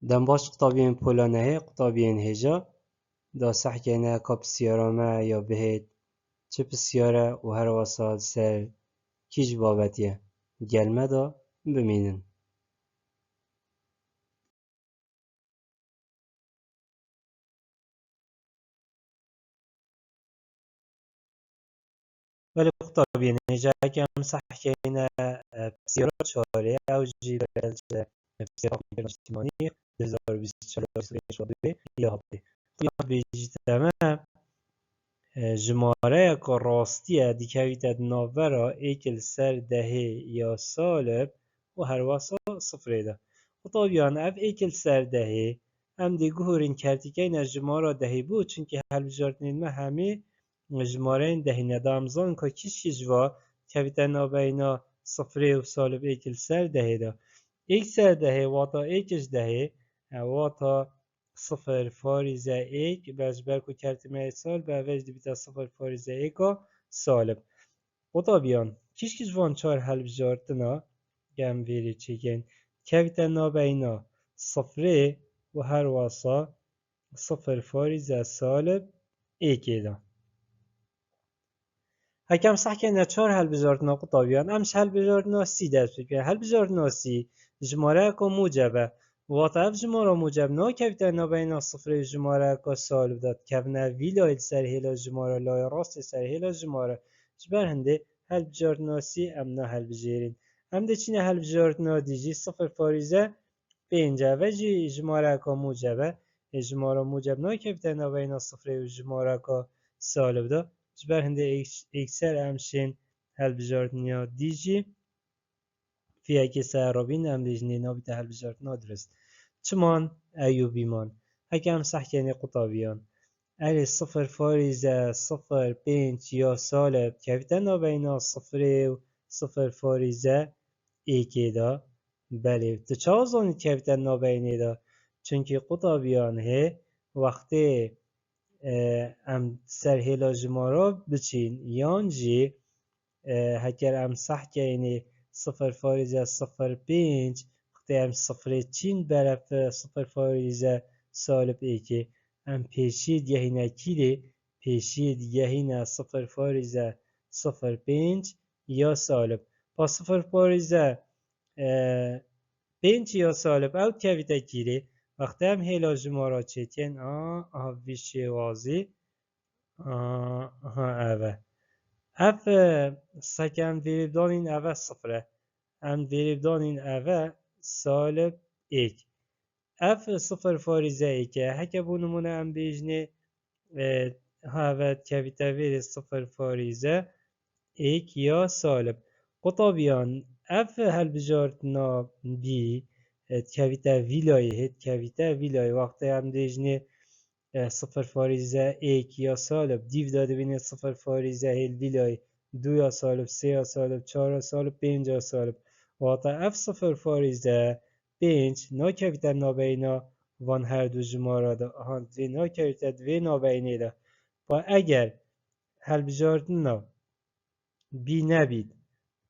دم باش قطابين پولانه قطابين هجا دا سحكينا كا بسيارة ما يا بهيت چه بسيارة و هر واسال سر كيش بابتيه gelme da bimînin. ولی قطابين هجا كم سحكينا بسيارة شارع او جي بلج بسيارة اجتماعي 2024 یا هفته بیجی تمام جماره که راستیه دیکویت ناورا ایکل سر دهه یا سالب و هر واسا صفره ده و طبیعا اف ایکل سر دهه هم دی گهورین کرتیکین از جماره دهه بود چونکه هل بجارتنین ما همه جماره دهه ندامزان که کشی جوا کویت نابینا صفره و سالب ایکل سر دهه ده ایک سر دهه واتا ایکش دهه واتا 0.1 بجبر کو کرتیمه سال به وجد بیتا 0.1 سالب و طبیعا کیش جوان چار حل بجارتنا گم ویری چیگین کویتا نابینا صفره و هر واسا 0.1 سالب ایکی دا هکم صح که نچار حل بجارتنا طبیعا امش حل بجارتنا سی درس بکن حل بجارتنا سی جماره که موجبه واتف جماره موجب نا کویتا نابینا صفره جماره که سالب داد کفنه ویلای سر هیلا جماره لای راست سر هیلا جماره جبر هنده حل بجارتنا سی ام نا حل بجیرین هم ده چینه حل بجارتنا دیجی 0.5 و جی جماره که موجبه جماره موجب نا کویتا نابینا صفره جماره که سالب داد جبر هنده اکسر امشین حل بجارتنا دیجی فيها كسا رابين ام لجني نابت حل بجارتنا درست چمان ایوبیمان هکم سحکنی قطابیان الی 0.05 یا سالب کویتا نابینا صفره و 0.1 دا بله تچازانی کویتا نابینه دا چونکه قطابیان هی وقتی ام سر هیلا جمارا بچین یان جی هکر ام سحکنی 0.05 وقتی ام صفره چین برف 0.2 سالب ایکی ام پیشید یهینا کیلی پیشید یهینا 0.05 یا سالب با 0.5 یا سالب او کویتا کیلی وقتی ام هیلا جمارا چیتین ویشی وازی اوه اف سکن ویریبدانین اوه صفره ام ویریبدانین اوه سالب ایک اف 0.1 هکه بو نمونه ام بیجنه اوه کویتا ویری 0.1 یا سالب قطابیان اف هل بجارتنا بی کویتا ویلای هید کویتا ویلای وقتی ام بیجنه 0.1 یا سالب دیو داده بینه 0.1 هیل ویلای 2 یا سالب 3 یا سالب 4 یا سالب 5 یا سالب واتا اف 0.5 نا کویتا نابینا وان هر دو جماره دا دوی نا کویتا دوی نابینه دا و اگر هل بجاردنا بی نبید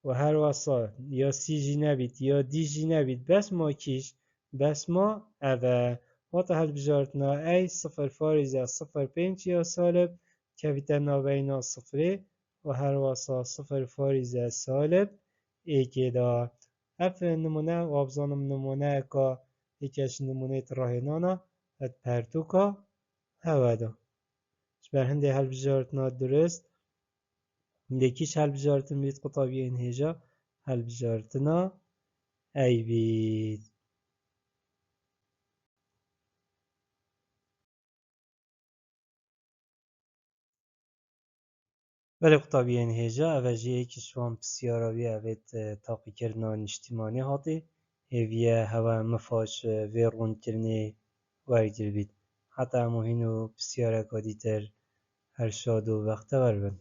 و هر واسا یا سی جی نبید یا دی جی نبید بس ما کیش بس ما اوه واتا هل بجاردنا ای 0.05 یا سالب کویتا نابینا صفره و هر واسا 0.5 سالب ایکی دا اف نمونه و ابزانم نمونه که یکیش نمونه راهنانا ات پرتوکا هوا دا شبه هنده هل بجاردنا درست یکیش هل بجاردن بید قطابی این هجا هل بجاردنا ای بید ولی قطابی این هجا اوجی یکیش وان بسیاراوی اوید تاقی کرنان اجتماعی هاتی هیویه هوا مفاش ویرون کرنی وارد بید حتی مهینو بسیاره کادیتر هر شاد و وقت ور بند